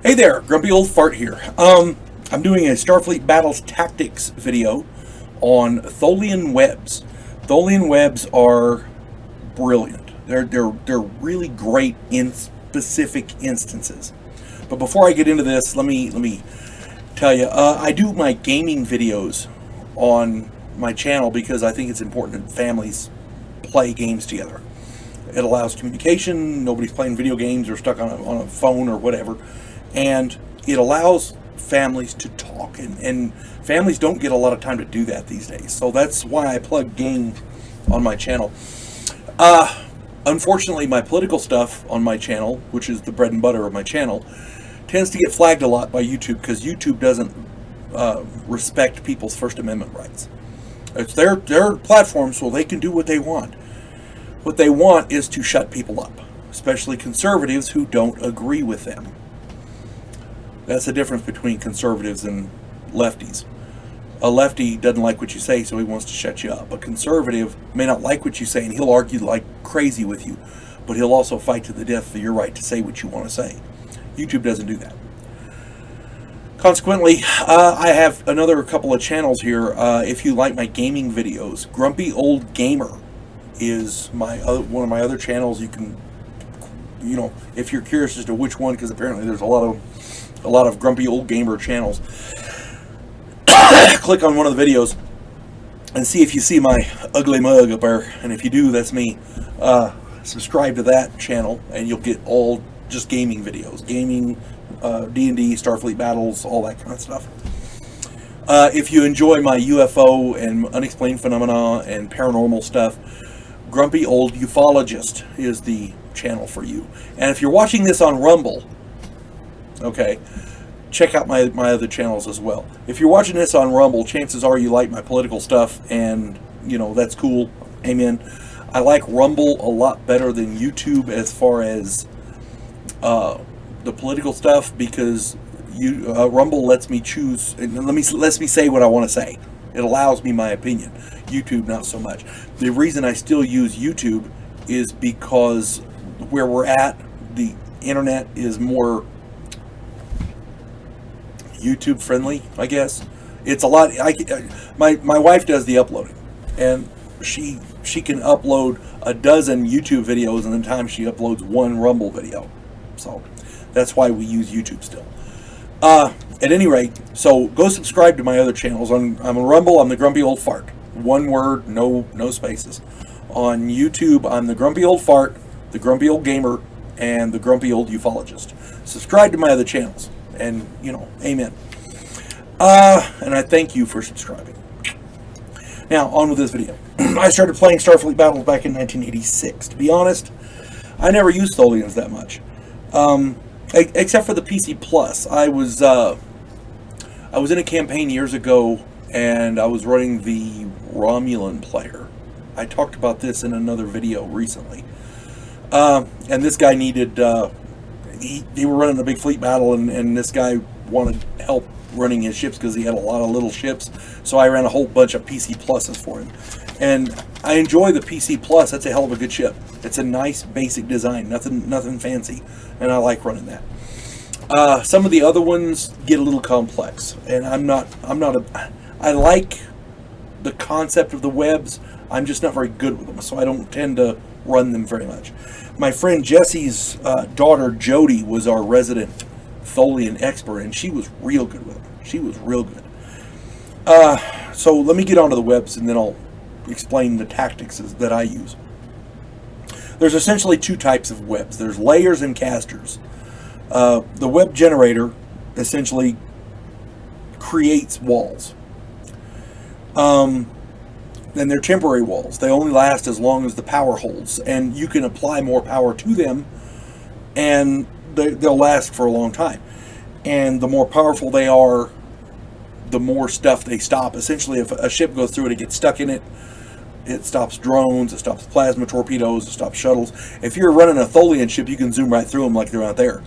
Hey there, Grumpy Old Fart here. I'm doing a Starfleet Battles Tactics video on Tholian webs. Tholian webs are brilliant. They're really great in specific instances. But before I get into this, let me tell you, I do my gaming videos on my channel because I think it's important that families play games together. It allows communication. Nobody's playing video games or stuck on a phone or whatever. And it allows families to talk. And families don't get a lot of time to do that these days. So that's why I plug games on my channel. Unfortunately, my political stuff on my channel, which is the bread and butter of my channel, tends to get flagged a lot by YouTube because YouTube doesn't respect people's First Amendment rights. It's their platform, so they can do what they want. What they want is to shut people up, especially conservatives who don't agree with them. That's the difference between conservatives and lefties. A lefty doesn't like what you say, so he wants to shut you up. A conservative may not like what you say, and he'll argue like crazy with you, but he'll also fight to the death for your right to say what you want to say. YouTube doesn't do that. Consequently, I have another couple of channels here. If you like my gaming videos, Grumpy Old Gamer is one of my other channels. You can, if you're curious as to which one, because apparently there's a lot of Grumpy Old Gamer channels. Click on one of the videos and see if you see my ugly mug up there, and if you do, that's me. Subscribe to that channel and you'll get all just gaming videos, D&D, Starfleet Battles, all that kind of stuff. If you enjoy my UFO and unexplained phenomena and paranormal stuff, Grumpy Old Ufologist is the channel for you. And if you're watching this on Rumble, okay, check out my other channels as well. If you're watching this on Rumble, chances are you like my political stuff, and that's cool. Amen. I like Rumble a lot better than YouTube as far as the political stuff, because Rumble lets me choose and lets me say what I want to say. It allows me my opinion. YouTube, not so much. The reason I still use YouTube is because where we're at, the internet is more YouTube friendly, I guess. It's a lot. My wife does the uploading, and she can upload a dozen YouTube videos in the time she uploads one Rumble video. So that's why we use YouTube still. At any rate, so go subscribe to my other channels. I'm on Rumble, I'm the Grumpy Old Fart. One word, no spaces. On YouTube, I'm the Grumpy Old Fart, the Grumpy Old Gamer, and the Grumpy Old Ufologist. Subscribe to my other channels, and, amen. And I thank you for subscribing. Now, on with this video. I started playing Starfleet Battles back in 1986. To be honest, I never used Tholians that much. Except for the PC Plus. I was in a campaign years ago, and I was running the Romulan player. I talked about this in another video recently. And this guy needed, they were running a big fleet battle, and this guy wanted help running his ships because he had a lot of little ships. So I ran a whole bunch of PC Pluses for him. And I enjoy the PC Plus. That's a hell of a good ship. It's a nice basic design, nothing fancy, and I like running that. Some of the other ones get a little complex, and I like the concept of the webs. I'm just not very good with them, so I don't tend to run them very much. My friend Jesse's daughter Jody was our resident Tholian expert, and she was real good with them. She was real good. So let me get onto the webs, and then I'll explain the tactics that I use. There's essentially two types of webs. There's layers and casters. The web generator essentially creates walls. And they're temporary walls. They only last as long as the power holds, and you can apply more power to them, and they'll last for a long time. And the more powerful they are, the more stuff they stop. Essentially, if a ship goes through it, it gets stuck in it. It stops drones, it stops plasma torpedoes, it stops shuttles. If you're running a Tholian ship, you can zoom right through them like they're not there.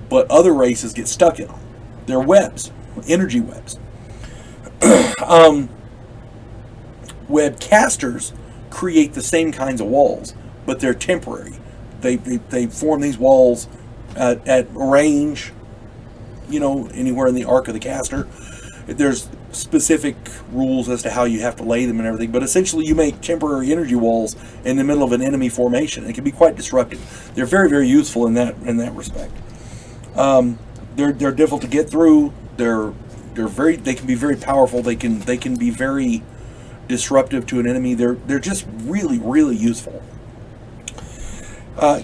But other races get stuck in them. They're webs, energy webs. Web casters create the same kinds of walls, but they're temporary. They form these walls at range you know, anywhere in the arc of the caster. There's specific rules as to how you have to lay them and everything, but essentially you make temporary energy walls in the middle of an enemy formation. It can be quite disruptive. They're very, very useful in that respect. They're difficult to get through. They can be very powerful. They can be very disruptive to an enemy. They're just really, really useful.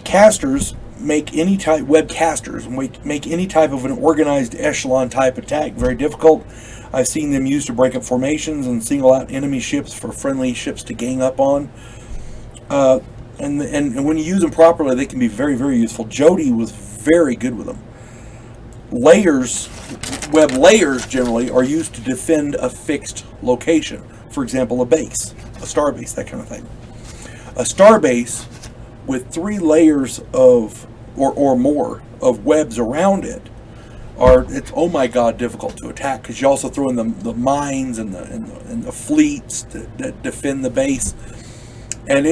Casters make any type web casters make any type of an organized echelon type attack very difficult. I've seen them used to break up formations and single out enemy ships for friendly ships to gang up on. And when you use them properly, they can be very, very useful. Jody was very good with them. Web layers generally are used to defend a fixed location. For example, a base, a star base, that kind of thing. A star base with 3 layers of or more of webs around it it's oh my god difficult to attack, because you also throw in the mines and the fleets that defend the base, and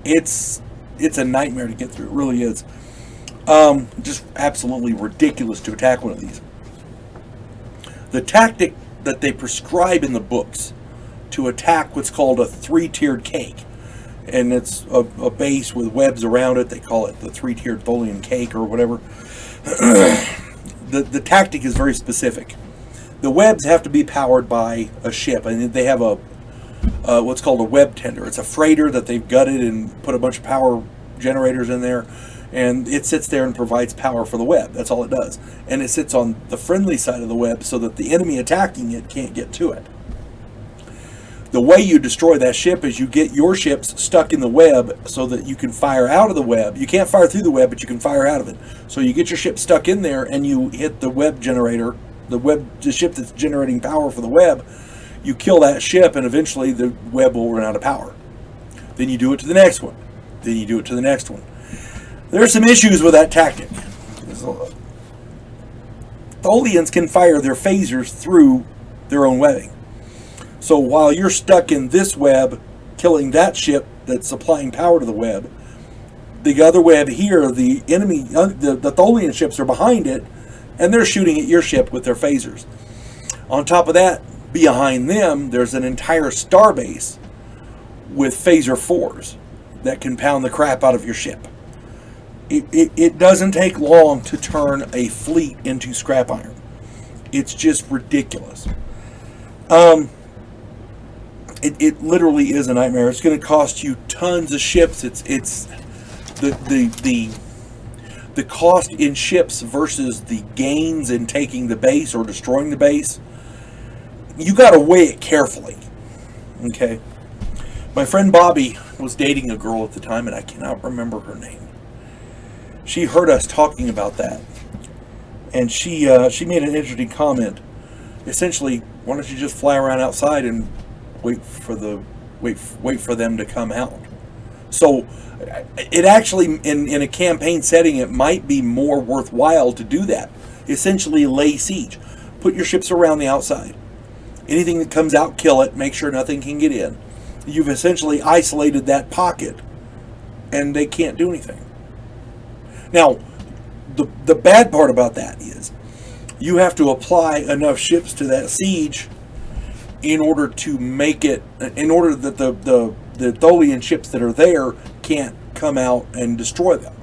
it's a nightmare to get through. It really is. Just absolutely ridiculous to attack one of these. The tactic that they prescribe in the books to attack what's called a 3-tiered cake, and it's a base with webs around it. They call it the 3-tiered Tholian cake or whatever. The tactic is very specific. The webs have to be powered by a ship, and they have a what's called a web tender. It's a freighter that they've gutted and put a bunch of power generators in there, and it sits there and provides power for the web. That's all it does. And it sits on the friendly side of the web so that the enemy attacking it can't get to it. The way you destroy that ship is you get your ships stuck in the web so that you can fire out of the web. You can't fire through the web, but you can fire out of it. So you get your ship stuck in there and you hit the web generator, the ship that's generating power for the web. You kill that ship and eventually the web will run out of power. Then you do it to the next one. Then you do it to the next one. There are some issues with that tactic. Tholians can fire their phasers through their own webbing. So while you're stuck in this web, killing that ship that's supplying power to the web, the other web here, the enemy, the Tholian ships are behind it, and they're shooting at your ship with their phasers. On top of that, behind them, there's an entire starbase with phaser 4s that can pound the crap out of your ship. It doesn't take long to turn a fleet into scrap iron. It's just ridiculous. It literally is a nightmare. It's going to cost you tons of ships. It's the cost in ships versus the gains in taking the base or destroying the base. You got to weigh it carefully. Okay. My friend Bobby was dating a girl at the time, and I cannot remember her name. She heard us talking about that, and she made an interesting comment. Essentially, why don't you just fly around outside and wait for them to come out? So it actually, in a campaign setting, it might be more worthwhile to do that. Essentially lay siege. Put your ships around the outside. Anything that comes out, kill it. Make sure nothing can get in. You've essentially isolated that pocket, and they can't do anything. Now, the bad part about that is you have to apply enough ships to that siege in order to make it, in order that the Tholian ships that are there can't come out and destroy them.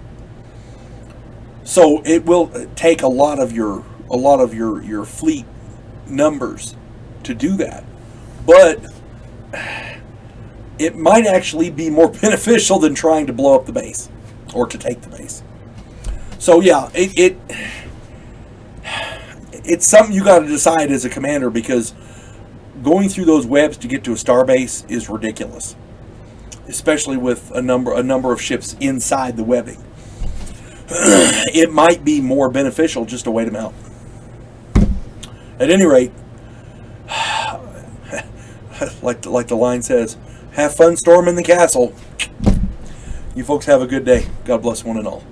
So it will take a lot of your fleet numbers to do that, but it might actually be more beneficial than trying to blow up the base or to take the base. So yeah, it's something you got to decide as a commander, because going through those webs to get to a starbase is ridiculous, especially with a number of ships inside the webbing. It might be more beneficial just to wait them out. At any rate, like the line says, have fun storming the castle. You folks have a good day. God bless one and all.